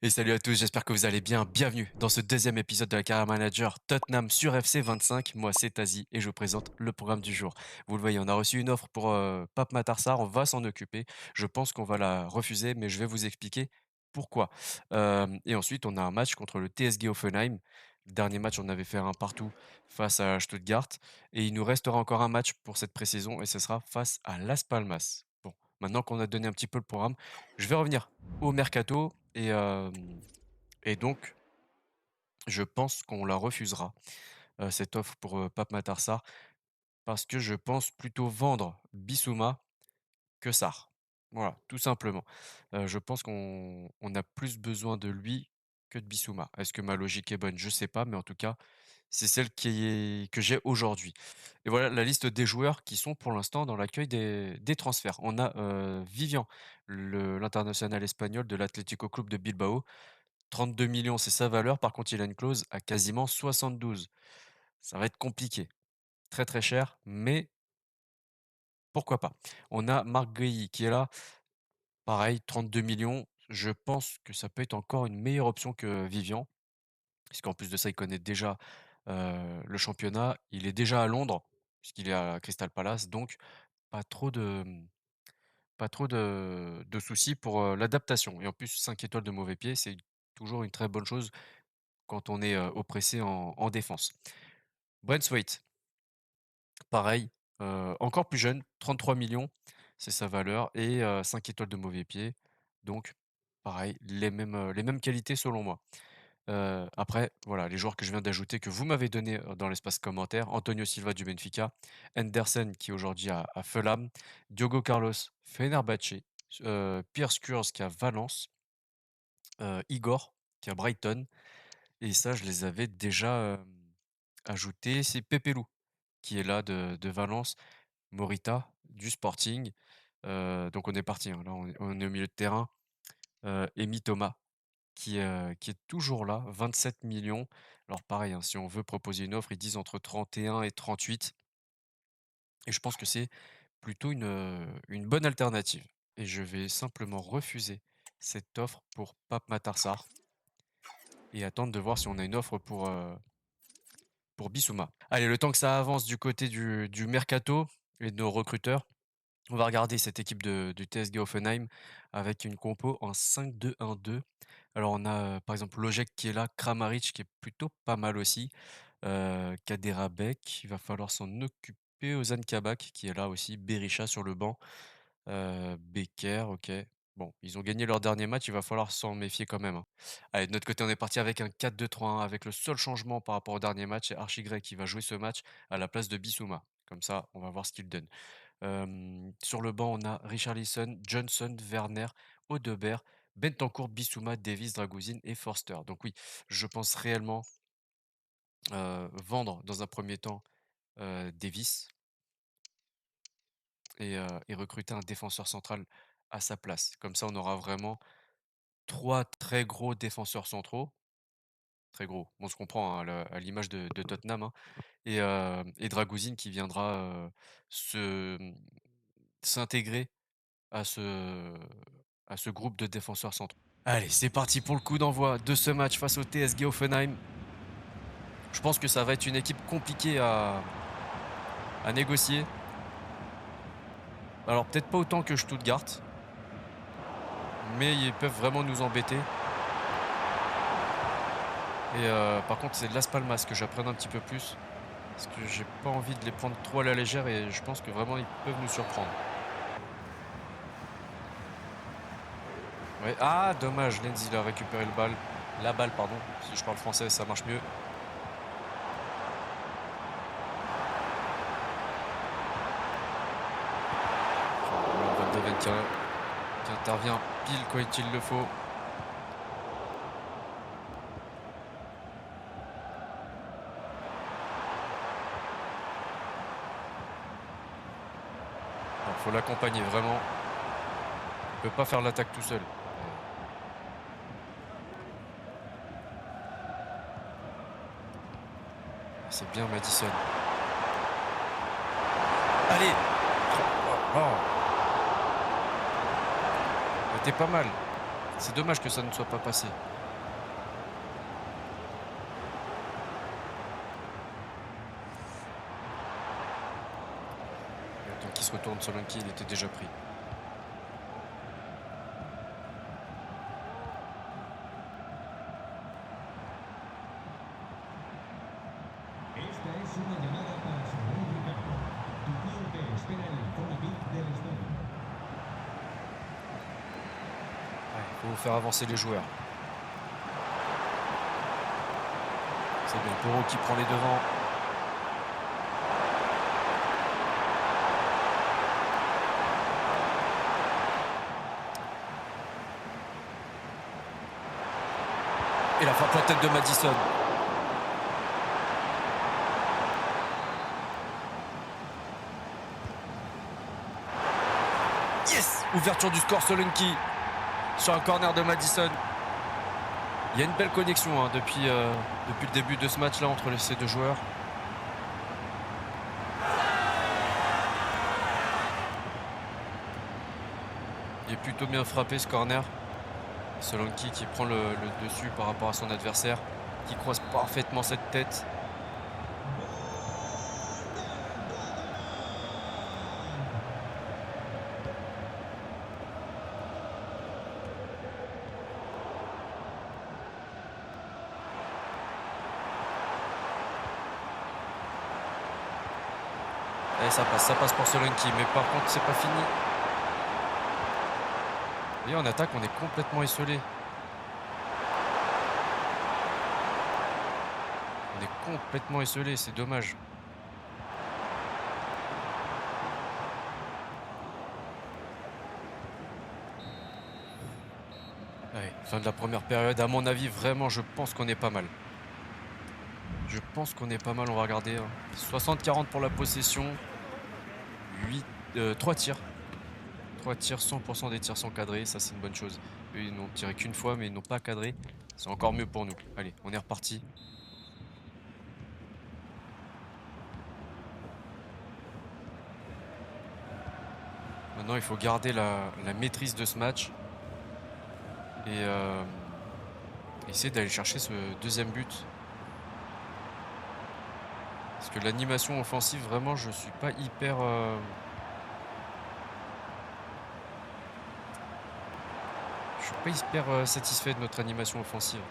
Et salut à tous, j'espère que vous allez bien. Bienvenue dans ce deuxième épisode de la Carrière Manager Tottenham sur FC 25. Moi, c'est Tazi et je vous présente le programme du jour. Vous le voyez, on a reçu une offre pour Pape Matar Sarr, on va s'en occuper. Je pense qu'on va la refuser, mais je vais vous expliquer pourquoi. Et ensuite, on a un match contre le TSG Hoffenheim. Le dernier match, on avait fait un partout face à Stuttgart. Et il nous restera encore un match pour cette pré-saison et ce sera face à Las Palmas. Bon, maintenant qu'on a donné un petit peu le programme, je vais revenir au mercato et donc je pense qu'on la refusera, cette offre pour, Pape Matar Sarr parce que je pense plutôt vendre Bissouma que Sarr. Voilà, tout simplement. Je pense qu'on a plus besoin de lui que de Bissouma. Est-ce que ma logique est bonne? Je sais pas, mais en tout cas, c'est celle que j'ai aujourd'hui. Et voilà la liste des joueurs qui sont pour l'instant dans l'accueil des transferts. On a, Vivian, l'international espagnol de l'Atlético Club de Bilbao. 32 millions, c'est sa valeur. Par contre, il a une clause à quasiment 72. Ça va être compliqué. Très, très cher, mais pourquoi pas. On a Marc Guehi qui est là. Pareil, 32 millions. Je pense que ça peut être encore une meilleure option que Vivian, puisqu'en plus de ça, il connaît déjà le championnat. Il est déjà à Londres, puisqu'il est à Crystal Palace. Donc, pas trop de, pas trop de soucis pour l'adaptation. Et en plus, 5 étoiles de mauvais pied, c'est toujours une très bonne chose quand on est oppressé en défense. Braithwaite, pareil, encore plus jeune, 33 millions, c'est sa valeur et 5 étoiles de mauvais pied. Donc pareil, les mêmes qualités selon moi. Après, voilà, les joueurs que je viens d'ajouter, que vous m'avez donné dans l'espace commentaire: Antonio Silva du Benfica, Henderson qui est aujourd'hui à Fulham, Diogo Carlos, Fenerbahçe, Pierre Skurrs qui est à Valence, Igor qui est à Brighton et ça je les avais déjà, ajoutés. C'est Pepe Lou qui est là de Valence, Morita du Sporting, donc on est parti, hein, là on est au milieu de terrain, et Mitoma qui est toujours là, 27 millions. Alors pareil, hein, si on veut proposer une offre, ils disent entre 31 et 38 et je pense que c'est plutôt une bonne alternative et je vais simplement refuser cette offre pour Pape Matar Sarr et attendre de voir si on a une offre pour Bissouma. Allez, le temps que ça avance du côté du mercato et de nos recruteurs, on va regarder cette équipe du TSG Hoffenheim avec une compo en 5-2-1-2. Alors on a par exemple Lojek qui est là, Kramaric qui est plutôt pas mal aussi, Kaderabek, il va falloir s'en occuper, Ozan Kabak qui est là aussi, Berisha sur le banc, Becker, OK. Bon, ils ont gagné leur dernier match, il va falloir s'en méfier quand même, hein. Allez, de notre côté, on est parti avec un 4-2-3-1 avec le seul changement par rapport au dernier match, c'est Archie qui va jouer ce match à la place de Bissouma. Comme ça, on va voir ce qu'il donne. Sur le banc, on a Richarlison, Johnson, Werner, Audebert, Bentancur, Bissouma, Davies, Dragousine et Forster. Donc oui, je pense réellement vendre dans un premier temps Davies et recruter un défenseur central à sa place. Comme ça, on aura vraiment trois très gros défenseurs centraux. Très gros, on se comprend, hein, à l'image de Tottenham, hein, et Dragousine qui viendra s'intégrer à ce groupe de défenseurs centraux. Allez, c'est parti pour le coup d'envoi de ce match face au TSG Hoffenheim. Je pense que ça va être une équipe compliquée à négocier. Alors peut-être pas autant que Stuttgart, mais ils peuvent vraiment nous embêter. Et par contre, c'est Las Palmas que j'apprenne un petit peu plus, parce que j'ai pas envie de les prendre trop à la légère et je pense que vraiment ils peuvent nous surprendre. Ouais. Ah, dommage, Lenz il a récupéré la balle, pardon. Si je parle français, ça marche mieux. 22 qui intervient pile quand il le faut. Il faut l'accompagner vraiment. Il peut pas faire l'attaque tout seul. C'est bien Madison. Allez. Oh. C'était pas mal. C'est dommage que ça ne soit pas passé. qui se retourne, Solanke, il était déjà pris. Esta es una llamada para Samuel Ricardo. Tu cliente espera en la zona VIP del estadio. Il faut faire avancer les joueurs. C'est bien, Poro qui prend les devants. Et la frappe en tête de Madison. Yes! Ouverture du score, Solanke sur un corner de Madison. Il y a une belle connexion hein, depuis le début de ce match-là entre ces deux joueurs. Il est plutôt bien frappé ce corner. Solanke qui prend le dessus par rapport à son adversaire, qui croise parfaitement cette tête. Et ça passe pour Solanke, mais par contre c'est pas fini. Et en attaque on est complètement esselé. On est complètement esselé, c'est dommage. Allez, fin de la première période. À mon avis, vraiment, je pense qu'on est pas mal. Je pense qu'on est pas mal. On va regarder. 60-40 pour la possession. 3 tirs. 3 tirs, 100% des tirs sont cadrés. Ça, c'est une bonne chose. Eux, ils n'ont tiré qu'une fois, mais ils n'ont pas cadré. C'est encore mieux pour nous. Allez, on est reparti. Maintenant, il faut garder la maîtrise de ce match. Et essayer d'aller chercher ce deuxième but. Parce que l'animation offensive, vraiment, je suis pas hyper... Je suis pas hyper satisfait de notre animation offensive.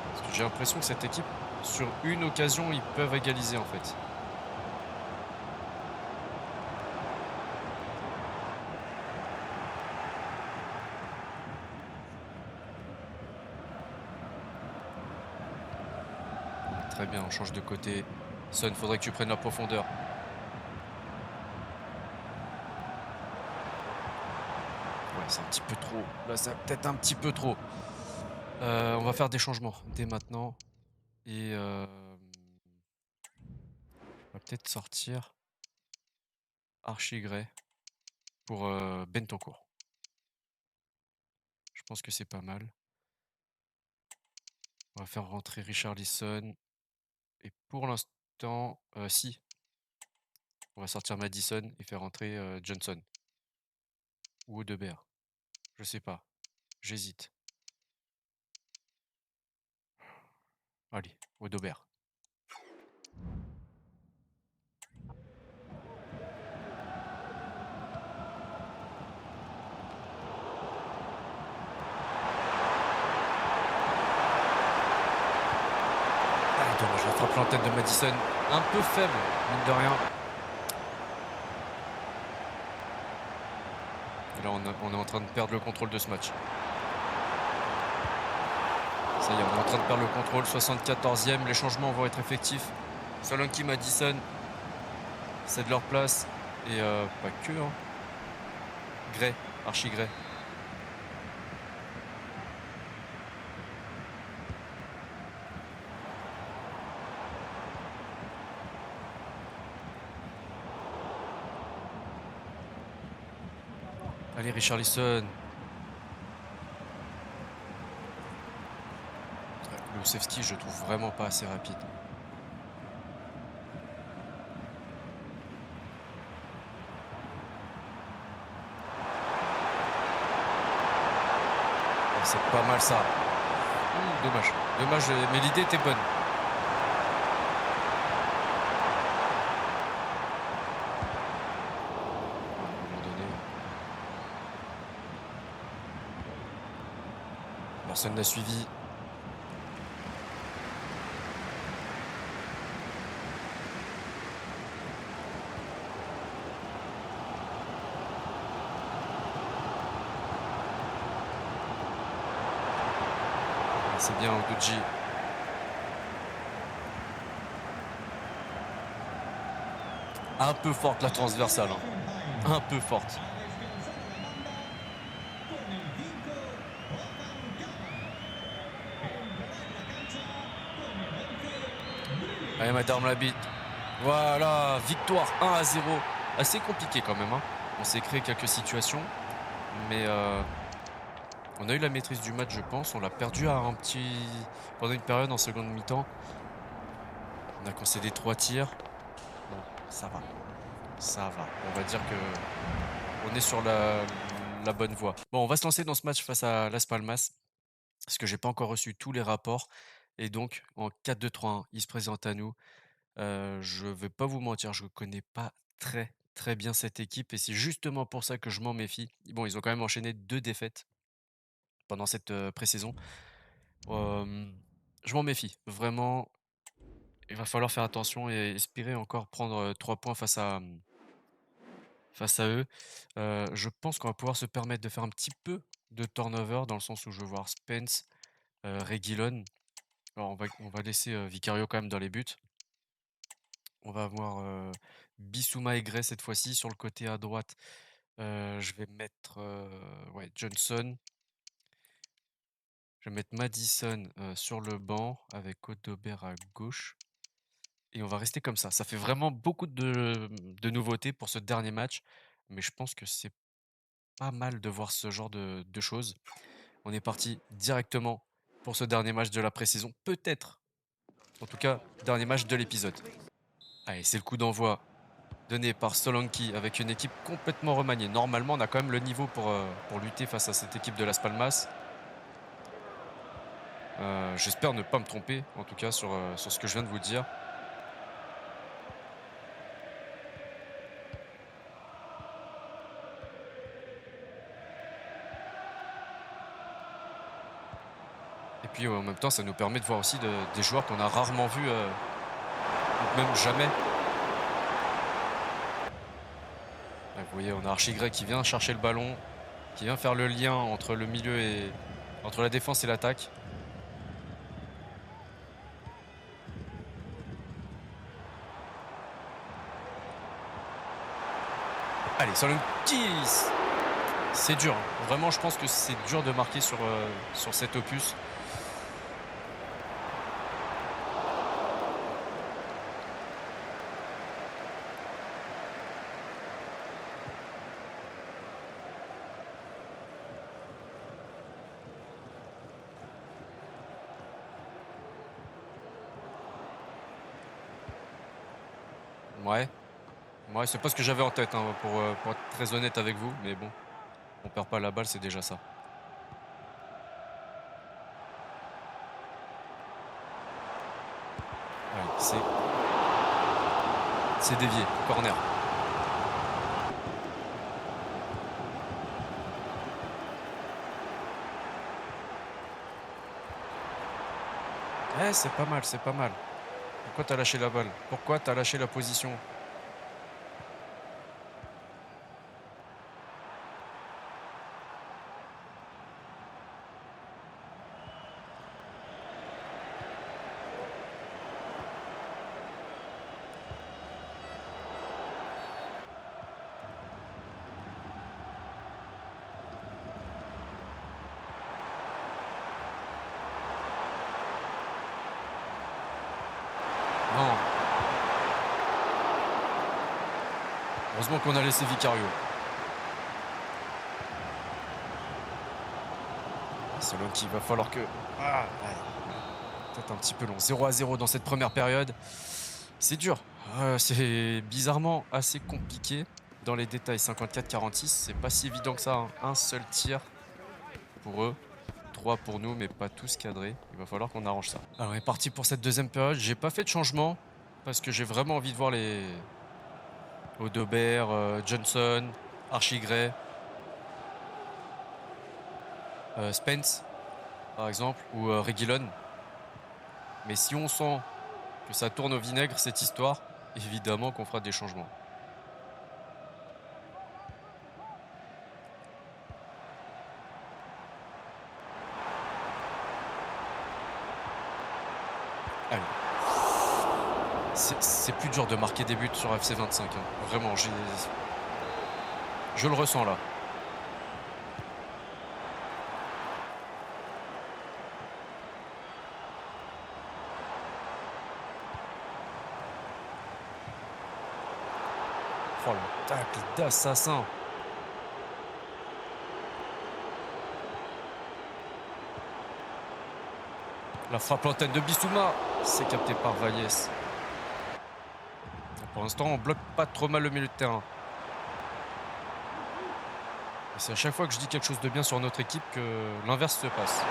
Parce que j'ai l'impression que cette équipe, sur une occasion, ils peuvent égaliser en fait. Très bien, on change de côté. Son, faudrait que tu prennes la profondeur. Ouais, c'est un petit peu trop. Là, c'est peut-être un petit peu trop. On va faire des changements dès maintenant. Et on va peut-être sortir Archigray pour Bentancourt. Je pense que c'est pas mal. On va faire rentrer Richarlison. Et pour l'instant, si. On va sortir Madison et faire rentrer Johnson. Ou Audebert. Je sais pas. J'hésite. Allez, Audebert. Dommage, la frappe en tête de Madison. Un peu faible, mine de rien. Et là, on est en train de perdre le contrôle de ce match. Ça y est, on est en train de perdre le contrôle. 74e, les changements vont être effectifs. Solanke, Madison, c'est de leur place. Et pas que, hein. Gray, Archigray. Allez, Richarlison. Kulusevski, je trouve vraiment pas assez rapide. C'est pas mal ça. Dommage. Dommage, mais l'idée était bonne. À un moment donné, personne n'a suivi. C'est bien Odoji. Un peu forte la transversale, hein. Un peu forte. Allez, madame la bite. Voilà, victoire 1-0. Assez compliqué quand même, hein. On s'est créé quelques situations, mais on a eu la maîtrise du match, je pense. On l'a perdu à pendant une période en seconde mi-temps. On a concédé 3 tirs. Bon, ça va. Ça va. On va dire que on est sur la bonne voie. Bon, on va se lancer dans ce match face à Las Palmas, parce que j'ai pas encore reçu tous les rapports. Et donc, en 4-2-3-1, il se présente à nous. Je vais pas vous mentir, je connais pas très, très bien cette équipe et c'est justement pour ça que je m'en méfie. Bon, ils ont quand même enchaîné 2 défaites pendant cette, pré-saison. Je m'en méfie. Vraiment, il va falloir faire attention et espérer encore prendre, 3 points face à eux. Je pense qu'on va pouvoir se permettre de faire un petit peu de turnover dans le sens où je veux voir Spence, Reguilón. Alors on va laisser, Vicario quand même dans les buts. On va avoir, Bissouma et Gray cette fois-ci. Sur le côté à droite, je vais mettre, ouais, Johnson. Je vais mettre Madison, sur le banc avec Odobert à gauche et on va rester comme ça. Ça fait vraiment beaucoup de nouveautés pour ce dernier match, mais je pense que c'est pas mal de voir ce genre de choses. On est parti directement pour ce dernier match de la pré-saison. Peut-être, en tout cas, dernier match de l'épisode. Allez, c'est le coup d'envoi donné par Solanki avec une équipe complètement remaniée. Normalement, on a quand même le niveau pour lutter face à cette équipe de Las Palmas. J'espère ne pas me tromper, en tout cas, sur ce que je viens de vous dire. Et puis, en même temps, ça nous permet de voir aussi des joueurs qu'on a rarement vus, ou même jamais. Là, vous voyez, on a Archigray qui vient chercher le ballon, qui vient faire le lien entre le milieu et entre la défense et l'attaque. Allez, Solanki, c'est dur, hein. Vraiment, je pense que c'est dur de marquer sur cet opus. Ouais. Ouais, c'est pas ce que j'avais en tête, hein, pour être très honnête avec vous, mais bon, on perd pas la balle, c'est déjà ça. Ouais, c'est dévié, corner. Ouais, c'est pas mal, c'est pas mal. Pourquoi t'as lâché la balle? Pourquoi t'as lâché la position? Non. Heureusement qu'on a laissé Vicario. Selon qui va falloir que... Ah, ouais. Peut-être un petit peu long. 0-0 dans cette première période. C'est dur. C'est bizarrement assez compliqué. Dans les détails, 54-46, c'est pas si évident que ça, hein. Un seul tir pour eux. 3 pour nous, mais pas tous cadrés. Il va falloir qu'on arrange ça. Alors, on est parti pour cette deuxième période. J'ai pas fait de changement parce que j'ai vraiment envie de voir les Odobert, Johnson, Archie-Gray, Spence, par exemple, ou Reguilon. Mais si on sent que ça tourne au vinaigre, cette histoire, évidemment qu'on fera des changements. Allez. C'est plus dur de marquer des buts sur FC 25. Hein. Vraiment, je le ressens là. Oh le tacle d'assassin. La frappe lanterne de Bissouma. C'est capté par Valles. Pour l'instant, on bloque pas trop mal le milieu de terrain. Et c'est à chaque fois que je dis quelque chose de bien sur notre équipe que l'inverse se passe.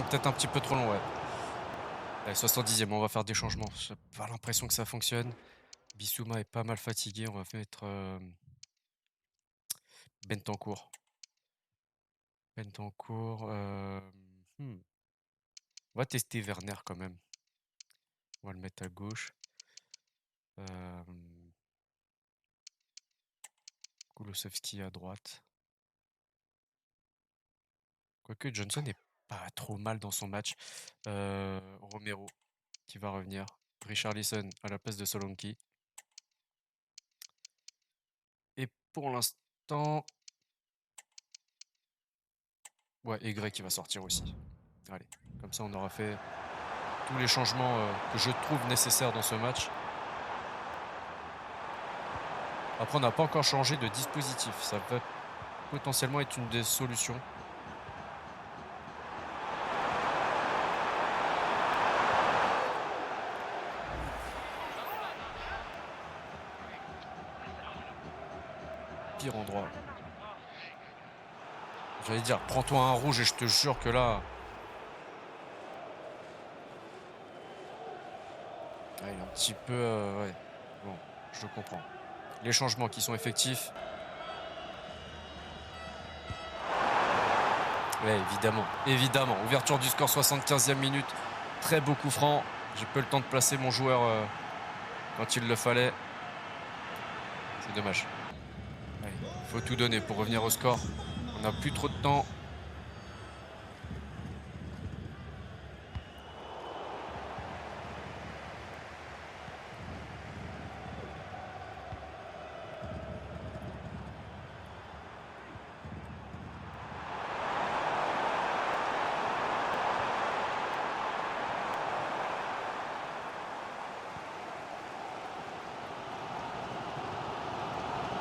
Peut-être un petit peu trop long, ouais. Allez, 70e, on va faire des changements. J'ai pas l'impression que ça fonctionne. Bissouma est pas mal fatigué. On va mettre Bentancur. Bentancur. On va tester Werner quand même. On va le mettre à gauche. Kulusevski à droite. Quoique Johnson n'est pas trop mal dans son match. Romero qui va revenir. Richarlison à la place de Solanke. Et pour l'instant... Ouais, et Gray qui va sortir aussi. Allez, comme ça on aura fait tous les changements que je trouve nécessaires dans ce match. Après, on n'a pas encore changé de dispositif. Ça va potentiellement être une des solutions. Pire endroit. J'allais dire, prends-toi un rouge et je te jure que là... Ah, il est un petit peu... ouais. Bon, je comprends. Les changements qui sont effectifs. Ouais, évidemment. Évidemment. Ouverture du score, 75e minute. Très beau coup franc. J'ai peu le temps de placer mon joueur quand il le fallait. C'est dommage. Il faut tout donner pour revenir au score. On n'a plus trop de temps.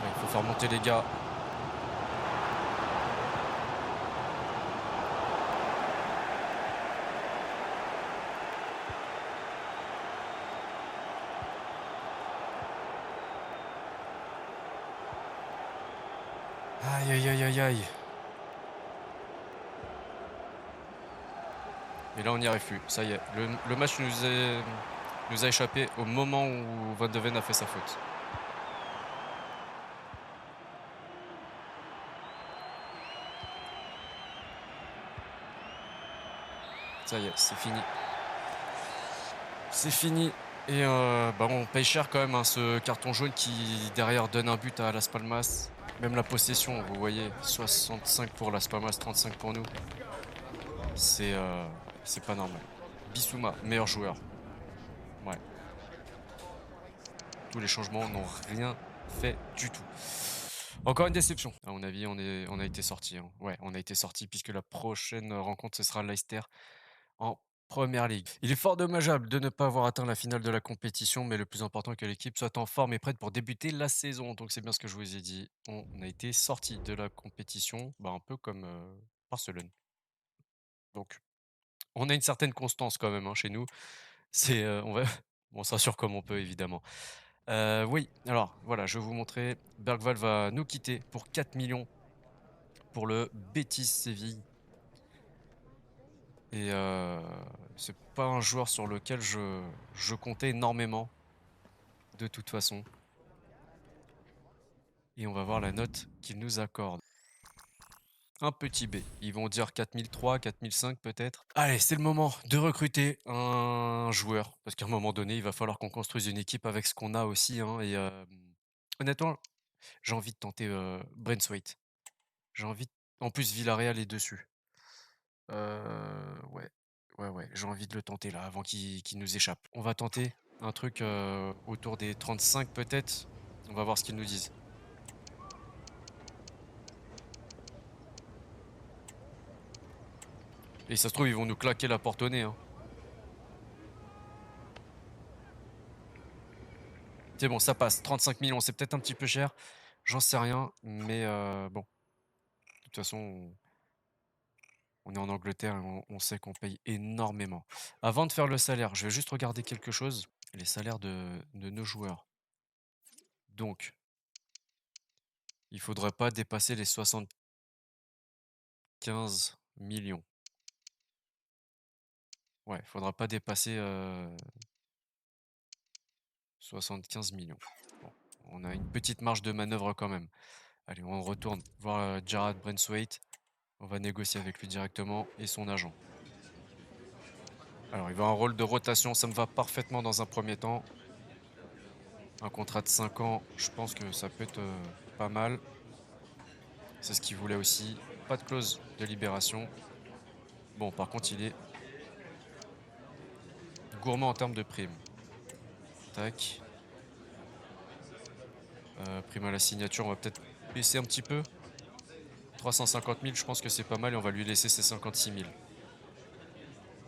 Il faut faire monter les gars. Aïe, aïe, aïe, aïe, aïe. Et là, on n'y arrive plus. Ça y est. Le match nous a échappé au moment où Van de Ven a fait sa faute. Ça y est, c'est fini. C'est fini. Et on paye cher quand même hein, ce carton jaune qui derrière donne un but à Las Palmas. Même la possession, vous voyez, 65 pour Las Palmas, 35 pour nous. C'est pas normal. Bissouma, meilleur joueur. Ouais. Tous les changements n'ont rien fait du tout. Encore une déception. À mon avis, on a été sorti. Hein. Ouais, on a été sorti puisque la prochaine rencontre, ce sera Leicester en Première Ligue. Il est fort dommageable de ne pas avoir atteint la finale de la compétition, mais le plus important est que l'équipe soit en forme et prête pour débuter la saison. Donc c'est bien ce que je vous ai dit. On a été sorti de la compétition, un peu comme Barcelone. Donc on a une certaine constance quand même, hein, chez nous. C'est, on va on se rassure comme on peut évidemment. Oui, alors voilà, je vais vous montrer. Bergval va nous quitter pour 4 millions pour le Betis Séville et c'est pas un joueur sur lequel je comptais énormément, de toute façon et on va voir la note qu'il nous accorde. Un petit B. Ils vont dire 4003, 4005 peut-être. Allez, c'est le moment de recruter un joueur, parce qu'à un moment donné, il va falloir qu'on construise une équipe avec ce qu'on a aussi, hein, et honnêtement, j'ai envie de tenter, Braithwaite. J'ai envie en plus Villarreal est dessus. Ouais, ouais, j'ai envie de le tenter là, avant qu'il nous échappe. On va tenter un truc, autour des 35 peut-être? On va voir ce qu'ils nous disent. Et ça se trouve, ils vont nous claquer la porte au nez, hein. C'est bon, ça passe. 35 millions, c'est peut-être un petit peu cher, j'en sais rien, mais bon, de toute façon, on est en Angleterre et on sait qu'on paye énormément. Avant de faire le salaire, je vais juste regarder quelque chose, les salaires de nos joueurs. Donc, il faudrait pas dépasser les 75 millions. Ouais, il faudra pas dépasser, 75 millions. Bon, on a une petite marge de manœuvre quand même. Allez, on retourne voir, Jarrad Braithwaite. On va négocier avec lui directement et son agent. Alors, il veut un rôle de rotation, ça me va parfaitement dans un premier temps. Un contrat de 5 ans, je pense que ça peut être, pas mal. C'est ce qu'il voulait aussi. Pas de clause de libération. Bon, par contre, il est gourmand en termes de primes. Tac. Prime à la signature, on va peut-être baisser un petit peu. 350 000, je pense que c'est pas mal et on va lui laisser ses 56 000.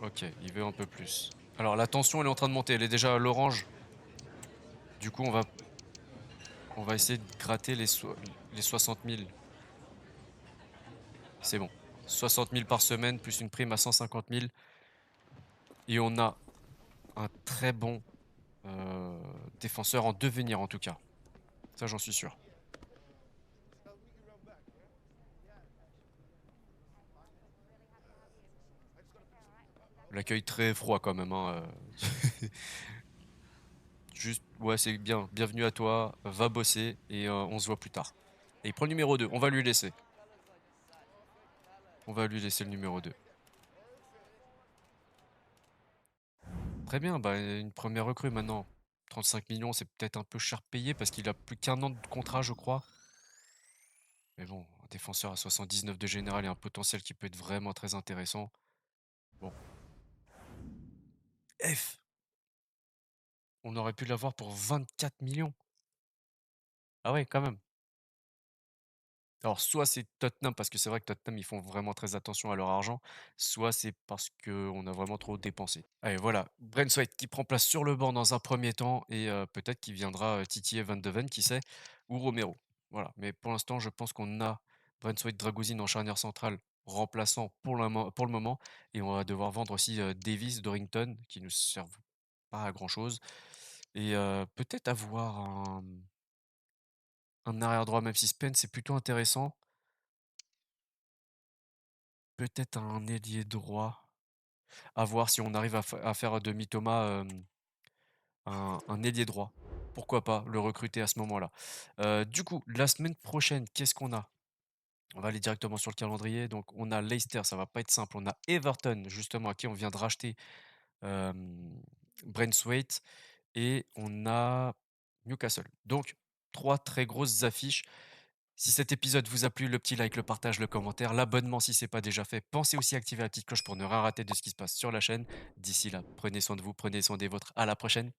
OK, il veut un peu plus. Alors la tension, elle est en train de monter, elle est déjà à l'orange. Du coup, on va essayer de gratter les 60 000. C'est bon. 60 000 par semaine, plus une prime à 150 000 et on a un très bon, défenseur en devenir, en tout cas. Ça, j'en suis sûr. L'accueil très froid quand même, hein, juste ouais, c'est bien. Bienvenue à toi, va bosser et on se voit plus tard. Et il prend le numéro 2, on va lui laisser. On va lui laisser le numéro 2. Très bien, bah, une première recrue maintenant. 35 millions, c'est peut-être un peu cher payé parce qu'il a plus qu'un an de contrat, je crois. Mais bon, un défenseur à 79 de général et un potentiel qui peut être vraiment très intéressant. Bon. F! On aurait pu l'avoir pour 24 millions. Ah ouais, quand même. Alors soit c'est Tottenham, parce que c'est vrai que Tottenham, ils font vraiment très attention à leur argent, soit c'est parce qu'on a vraiment trop dépensé. Allez, voilà, Braithwaite qui prend place sur le banc dans un premier temps et peut-être qu'il viendra, titiller Van de Ven, qui sait? Ou Romero. Voilà, mais pour l'instant, je pense qu'on a Braithwaite, Dragosin en charnière centrale, remplaçant pour le moment et on va devoir vendre aussi, Davies, Dorrington, qui nous servent pas à grand chose et peut-être avoir un arrière droit, même si Spence est plutôt intéressant. Peut-être un ailier droit. À voir si on arrive à faire de Mitoma, un ailier droit. Pourquoi pas le recruter à ce moment-là? Du coup, la semaine prochaine, qu'est-ce qu'on a? On va aller directement sur le calendrier. Donc on a Leicester, ça va pas être simple. On a Everton, justement, à qui on vient de racheter, Braithwaite et on a Newcastle. Donc 3 très grosses affiches. Si cet épisode vous a plu, le petit like, le partage, le commentaire, l'abonnement si c'est pas déjà fait. Pensez aussi à activer la petite cloche pour ne rien rater de ce qui se passe sur la chaîne. D'ici là, prenez soin de vous, prenez soin des vôtres. À la prochaine.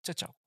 Ciao, ciao.